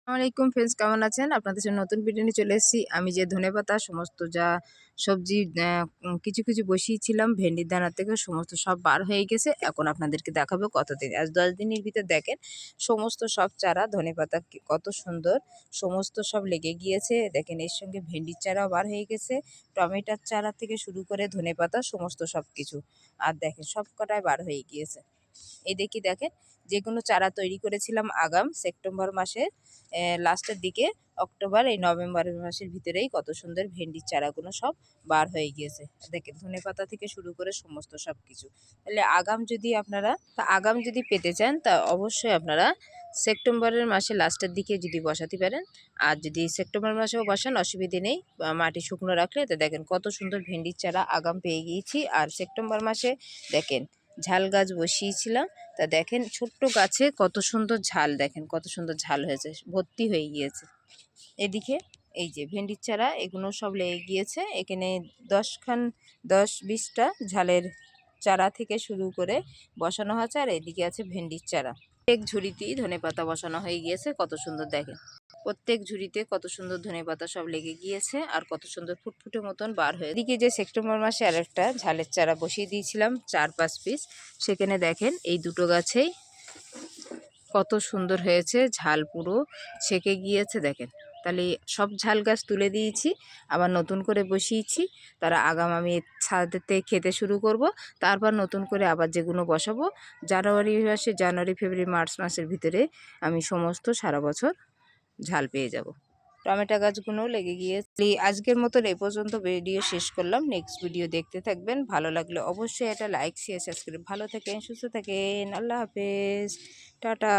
আসসালামাইকুম ফ্রেন্ডস, কেমন আছেন? আপনাদের জন্য নতুন ভিডিও নিয়ে চলে এসেছি। আমি যে ধনেপাতা সমস্ত যা সবজি কিছু কিছু বসিয়েছিলাম ভেন্ডির দানা থেকে সমস্ত সব বার হয়ে গেছে। এখন আপনাদেরকে দেখাবো কতদিন, আজ 10 দিনের ভিতর দেখেন সমস্ত সব চারা ধনেপাতা কত সুন্দর সমস্ত সব লেগে গিয়েছে। দেখেন এর সঙ্গে ভেন্ডির চারাও বার হয়ে গেছে, টমেটোর চারা থেকে শুরু করে ধনেপাতা সমস্ত সব কিছু। আর দেখেন সব কটায় বার হয়ে গিয়েছে। এই দেখেন যেগুলো চারা তৈরি করেছিলাম আগাম সেপ্টেম্বর মাসের লাস্টের দিকে, অক্টোবর এই নভেম্বর মাসের ভিতরেই কত সুন্দর ভেন্ডির চারাগুলো সব বার হয়ে গিয়েছে। দেখেন ধনেপাতা থেকে শুরু করে সমস্ত সব কিছু। তাহলে আগাম যদি পেতে চান তা অবশ্যই আপনারা সেপ্টেম্বরের মাসে লাস্টের দিকে যদি বসাতে পারেন। আর যদি সেপ্টেম্বর মাসেও বসান অসুবিধে নেই, মাটি শুকনো রাখলে। তো দেখেন কত সুন্দর ভেন্ডির চারা আগাম পেয়ে গিয়েছি। আর সেপ্টেম্বর মাসে দেখেন ঝাল গাছ বসিয়েছিলাম, তা দেখেন ছোট্ট গাছে কত সুন্দর ঝাল, দেখেন কত সুন্দর ঝাল হয়েছে, ভর্তি হয়ে গিয়েছে। এদিকে এই যে ভেন্ডির চারা এগুলো সব লেগে গিয়েছে। এখানে 10-20টা ঝালের চারা থেকে শুরু করে বসানো হয়েছে। আর এদিকে আছে ভেন্ডির চারা। প্রত্যেক ঝুড়িতেই ধনেপাতা বসানো হয়ে গিয়েছে, কত সুন্দর দেখেন প্রত্যেক ঝুড়িতে কত সুন্দর ধনেপাতা সব লেগে গিয়েছে। আর কত সুন্দর ফুটফুটে মতন বার হয়ে। এদিকে যে সেপ্টেম্বর মাসে আরেকটা ঝালের চারা বসিয়ে দিয়েছিলাম 4-5 পিস, সেখানে দেখেন এই দুটো গাছেই কত সুন্দর হয়েছে, ঝাল পুরো ছেকে গিয়েছে। দেখেন তাহলে সব ঝাল গাছ তুলে দিয়েছি, আবার নতুন করে বসিয়েছি। তারা আগাম আমি ছাদেতে খেতে শুরু করব, তারপর নতুন করে আবার যেগুলো বসাবো জানুয়ারি ফেব্রুয়ারি মার্চ মাসের ভিতরে আমি সমস্ত সারা বছর ঝাল পেয়ে যাব। টমেটো গাছগুলো লেগে গিয়েছে। আজকের মতো এই পর্যন্ত ভিডিও শেষ করলাম। নেক্সট ভিডিও দেখতে থাকবেন। ভালো লাগলে অবশ্যই এটা লাইক শেয়ার সাবস্ক্রাইব। ভালো থাকেন, সুস্থ থাকেন, আল্লাহ হাফেজ, টাটা।